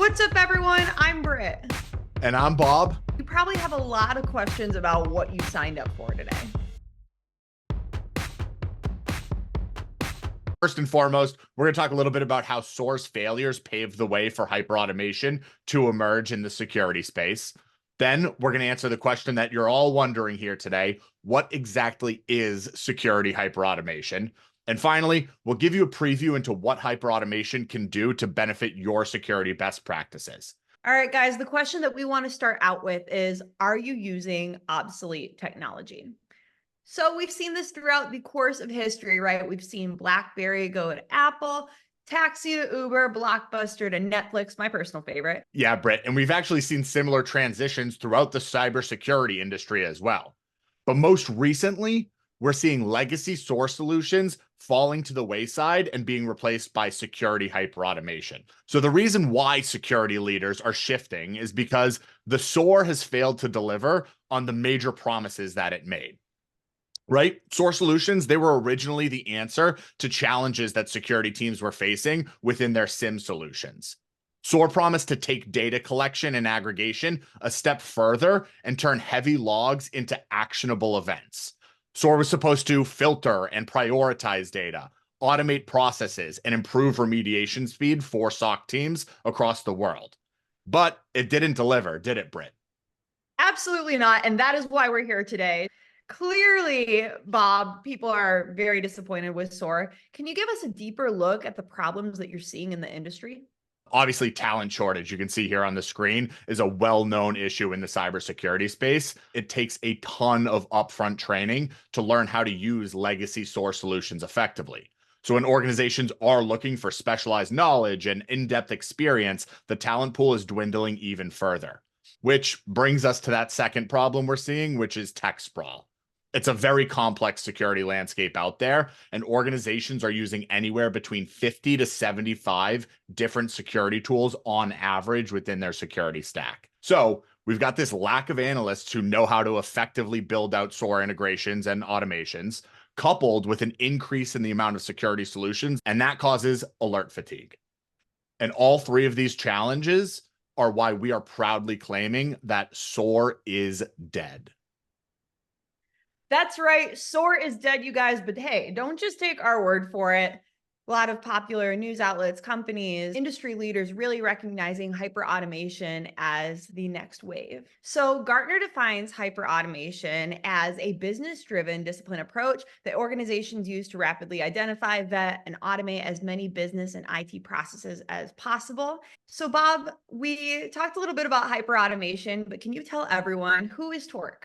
What's up, everyone? I'm Britt. And I'm Bob. You probably have a lot of questions about what you signed up for today. First and foremost, we're going to talk a little bit about how SOAR's failures paved the way for hyperautomation to emerge in the security space. Then we're going to answer the question that you're all wondering here today. What exactly is security hyperautomation? And finally, we'll give you a preview into what hyperautomation can do to benefit your security best practices. All right, guys, the question that we want to start out with is, are you using obsolete technology? So we've seen this throughout the course of history, right? We've seen BlackBerry go to Apple, Taxi to Uber, Blockbuster to Netflix, my personal favorite. Yeah, Britt, and we've actually seen similar transitions throughout the cybersecurity industry as well. But most recently, we're seeing legacy SOAR solutions falling to the wayside and being replaced by security hyperautomation. So the reason why security leaders are shifting is because the SOAR has failed to deliver on the major promises that it made. Right? SOAR solutions, they were originally the answer to challenges that security teams were facing within their SIEM solutions. SOAR promised to take data collection and aggregation a step further and turn heavy logs into actionable events. SOAR was supposed to filter and prioritize data, automate processes, and improve remediation speed for SOC teams across the world. But it didn't deliver, did it, Britt? Absolutely not. And that is why we're here today. Clearly, Bob, people are very disappointed with SOAR. Can you give us a deeper look at the problems that you're seeing in the industry? Obviously, talent shortage, you can see here on the screen, is a well-known issue in the cybersecurity space. It takes a ton of upfront training to learn how to use legacy SOAR solutions effectively. So when organizations are looking for specialized knowledge and in-depth experience, the talent pool is dwindling even further, which brings us to that second problem we're seeing, which is tech sprawl. It's a very complex security landscape out there, and organizations are using anywhere between 50 to 75 different security tools on average within their security stack. So we've got this lack of analysts who know how to effectively build out SOAR integrations and automations, coupled with an increase in the amount of security solutions, and that causes alert fatigue. And all three of these challenges are why we are proudly claiming that SOAR is dead. That's right. SOAR is dead, you guys. But hey, don't just take our word for it. A lot of popular news outlets, companies, industry leaders really recognizing hyperautomation as the next wave. So Gartner defines hyperautomation as a business-driven discipline approach that organizations use to rapidly identify, vet, and automate as many business and IT processes as possible. So Bob, we talked a little bit about hyperautomation, but can you tell everyone, who is Torq?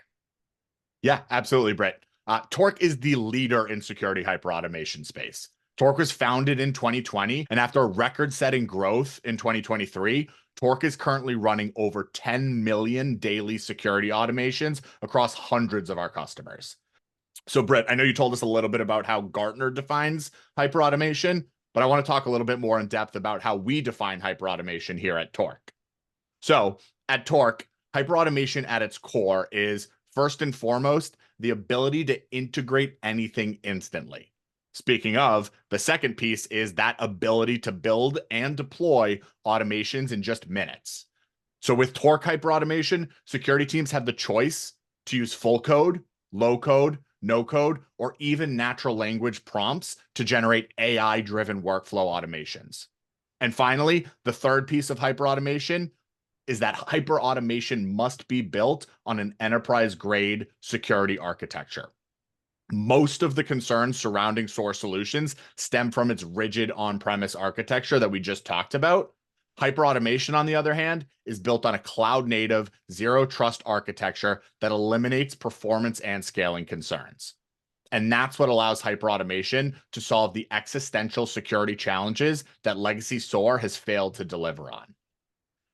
Yeah, absolutely, Brett. Torq is the leader in security hyperautomation space. Torq was founded in 2020, and after record-setting growth in 2023, Torq is currently running over 10 million daily security automations across hundreds of our customers. So, Britt, I know you told us a little bit about how Gartner defines hyperautomation, but I want to talk a little bit more in depth about how we define hyperautomation here at Torq. So, at Torq, hyperautomation at its core is, first and foremost, the ability to integrate anything instantly. Speaking of, the second piece is that ability to build and deploy automations in just minutes. So with Torq hyperautomation, security teams have the choice to use full code, low code, no code, or even natural language prompts to generate AI-driven workflow automations. And finally, the third piece of hyperautomation is that hyperautomation must be built on an enterprise-grade security architecture. Most of the concerns surrounding SOAR solutions stem from its rigid on-premise architecture that we just talked about. Hyperautomation, on the other hand, is built on a cloud-native, zero-trust architecture that eliminates performance and scaling concerns. And that's what allows hyperautomation to solve the existential security challenges that legacy SOAR has failed to deliver on.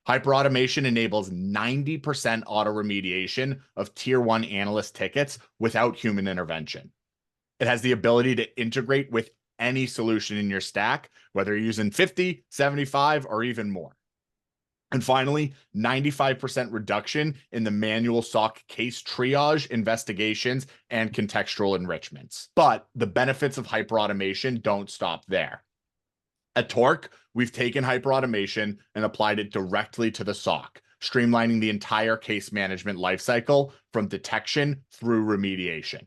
Hyperautomation enables 90% auto remediation of tier 1 analyst tickets without human intervention. It has the ability to integrate with any solution in your stack, whether you're using 50, 75, or even more. And finally, 95% reduction in the manual SOC case triage, investigations, and contextual enrichments. But the benefits of hyperautomation don't stop there. At Torq, we've taken hyperautomation and applied it directly to the SOC, streamlining the entire case management lifecycle from detection through remediation.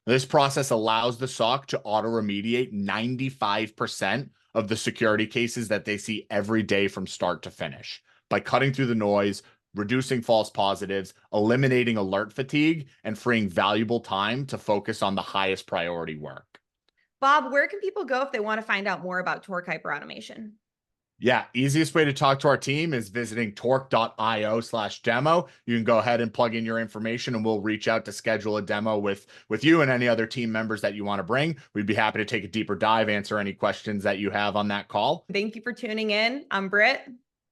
This process allows the SOC to auto-remediate 95% of the security cases that they see every day from start to finish by cutting through the noise, reducing false positives, eliminating alert fatigue, and freeing valuable time to focus on the highest priority work. Bob, where can people go if they want to find out more about Torq Hyperautomation? Yeah, easiest way to talk to our team is visiting torq.io/demo. You can go ahead and plug in your information and we'll reach out to schedule a demo with you and any other team members that you want to bring. We'd be happy to take a deeper dive, answer any questions that you have on that call. Thank you for tuning in. I'm Britt.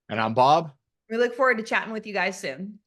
And I'm Bob. We look forward to chatting with you guys soon.